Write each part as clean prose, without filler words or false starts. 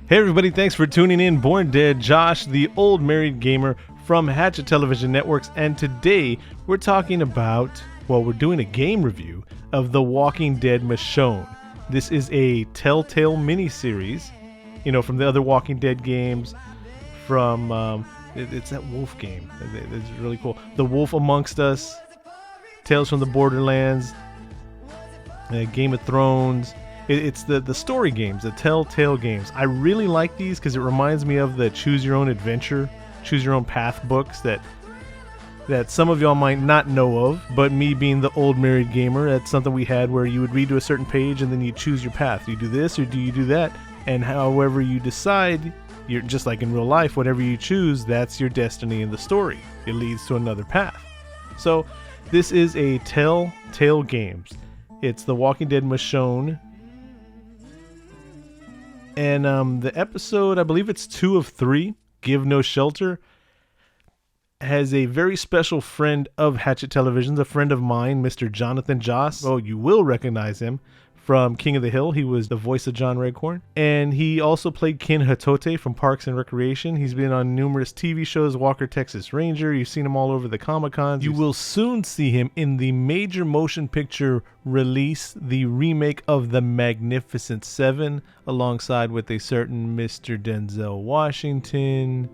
Hey everybody, thanks for tuning in. Born Dead, Josh, the old married gamer from Hatchet Television Networks, and today we're talking about, well, we're doing a game review of The Walking Dead Michonne. This is a Telltale miniseries, you know, from the other Walking Dead games, from, it's that wolf game. It's really cool. The Wolf Amongst Us, Tales from the Borderlands, Game of Thrones. It's the story games, the Telltale games. I really like these because it reminds me of the Choose Your Own Adventure, Choose Your Own Path books that some of y'all might not know of, but me being the old married gamer, that's something we had where you would read to a certain page and then you choose your path. Do you do this or do you do that? And however you decide, you're just like in real life, whatever you choose, that's your destiny in the story. It leads to another path. So this is a Telltale games. It's The Walking Dead Michonne. And the episode, I believe it's 2 of 3, Give No Shelter, has a very special friend of Hatchet Television, a friend of mine, Mr. Jonathan Joss. Oh, you will recognize him from King of the Hill. He was the voice of John Redcorn. And he also played Ken Hatote from Parks and Recreation. He's been on numerous TV shows, Walker, Texas Ranger. You've seen him all over the Comic-Cons. You will soon see him in the major motion picture release, the remake of The Magnificent Seven, alongside with a certain Mr. Denzel Washington,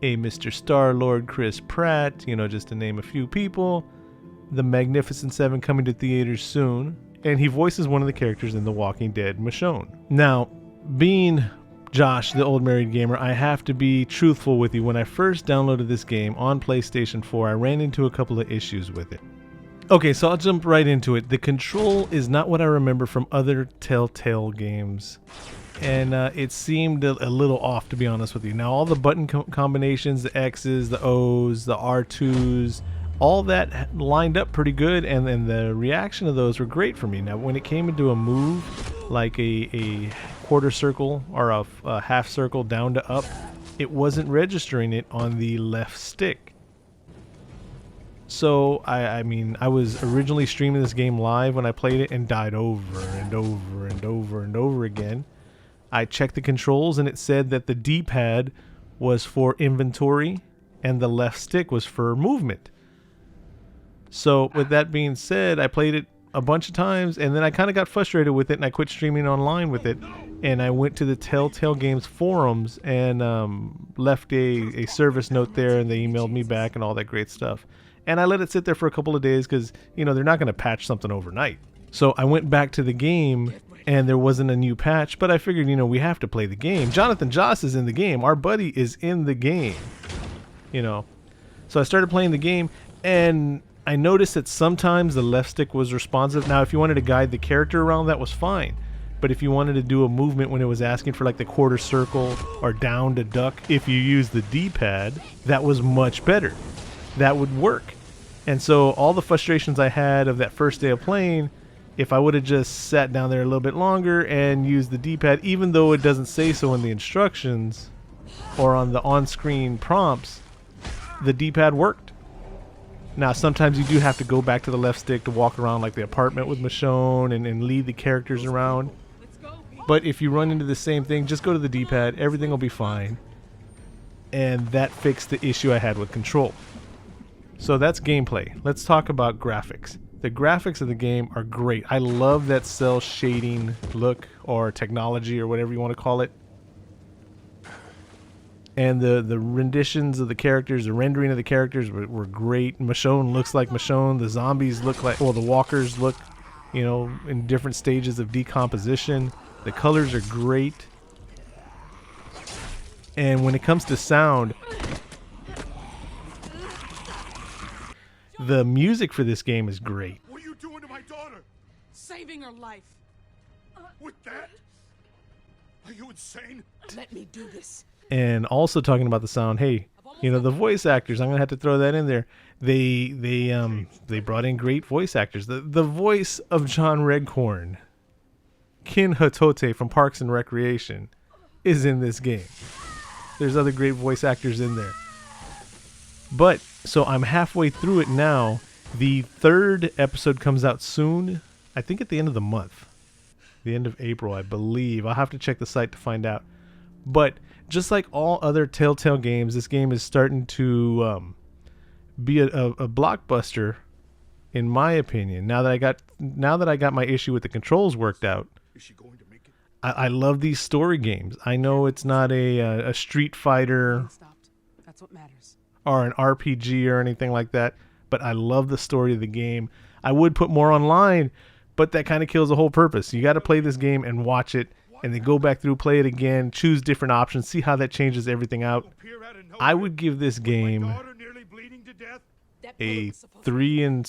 a Mr. Star-Lord Chris Pratt, you know, just to name a few people. The Magnificent Seven coming to theaters soon. And he voices one of the characters in The Walking Dead, Michonne. Now, being Josh, the old married gamer, I have to be truthful with you. When I first downloaded this game on PlayStation 4, I ran into a couple of issues with it. Okay, so I'll jump right into it. The control is not what I remember from other Telltale games. And it seemed a little off, to be honest with you. Now, all the button combinations, the X's, the O's, the R2s, all that lined up pretty good, and then the reaction of those were great for me. Now, when it came into a move, like a quarter circle or a half circle down to up, it wasn't registering it on the left stick. So, I mean, I was originally streaming this game live when I played it and died over and over and over and over again. I checked the controls and it said that the D-pad was for inventory and the left stick was for movement. So with that being said, I played it a bunch of times and then I kind of got frustrated with it and I quit streaming online with it. And I went to the Telltale Games forums and left a service note there, and they emailed me back and all that great stuff. And I let it sit there for a couple of days because, you know, they're not going to patch something overnight. So I went back to the game and there wasn't a new patch, but I figured, you know, we have to play the game. Jonathan Joss is in the game. Our buddy is in the game, you know. So I started playing the game and I noticed that sometimes the left stick was responsive. Now, if you wanted to guide the character around, that was fine. But if you wanted to do a movement when it was asking for like the quarter circle or down to duck, if you use the D-pad, that was much better. That would work. And so all the frustrations I had of that first day of playing, if I would have just sat down there a little bit longer and used the D-pad, even though it doesn't say so in the instructions or on the on-screen prompts, the D-pad worked. Now, sometimes you do have to go back to the left stick to walk around like the apartment with Michonne and lead the characters around. But if you run into the same thing, just go to the D-pad. Everything will be fine. And that fixed the issue I had with control. So that's gameplay. Let's talk about graphics. The graphics of the game are great. I love that cell shading look or technology or whatever you want to call it. And the renditions of the characters, the rendering of the characters were great. Michonne looks like Michonne. The zombies look like, well, the walkers look, you know, in different stages of decomposition. The colors are great. And when it comes to sound, the music for this game is great. What are you doing to my daughter? Saving her life. With that? Are you insane? Let me do this. And also talking about the sound, hey, you know, the voice actors, I'm gonna have to throw that in there. They brought in great voice actors. The voice of John Redcorn, Ken Hatote from Parks and Recreation, is in this game. There's other great voice actors in there. But so I'm halfway through it now. The 3rd episode comes out soon. I think at the end of the month, the end of April, I believe. I'll have to check the site to find out. But just like all other Telltale games, this game is starting to be a blockbuster, in my opinion. Now that I got my issue with the controls worked out, Is she going to make it? I love these story games. I know it's not a Street Fighter Stopped. That's what matters. or an RPG or anything like that, but I love the story of the game. I would put more online, but that kind of kills the whole purpose. You got to play this game and watch it, and then go back through, play it again, choose different options, see how that changes everything out. Appear out of nowhere. I would give this My game daughter nearly bleeding to death. That bullet a was supposed to 3 and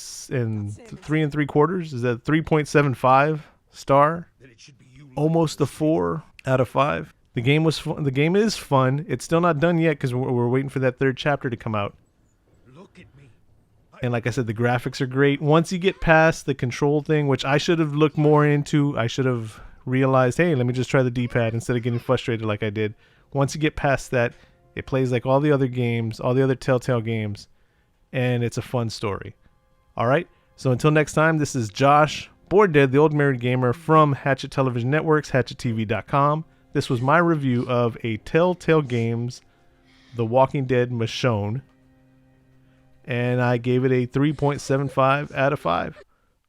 3/4. Is that 3.75 star? Then it should be you. Almost a 4 out of 5. The game was fun. The game is fun. It's still not done yet because we're waiting for that 3rd chapter to come out. Look at me. And like I said, the graphics are great. Once you get past the control thing, which I should have looked more into, I should have realized, hey, let me just try the D-pad instead of getting frustrated like I did. Once you get past that, it plays like all the other games, all the other Telltale games, and it's a fun story. All right? So until next time, this is Josh, Bored Dead, the Old Married Gamer from Hatchet Television Networks, hatchettv.com. This was my review of a Telltale Games, The Walking Dead Michonne, and I gave it a 3.75 out of 5.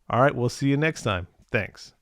All right, we'll see you next time. Thanks.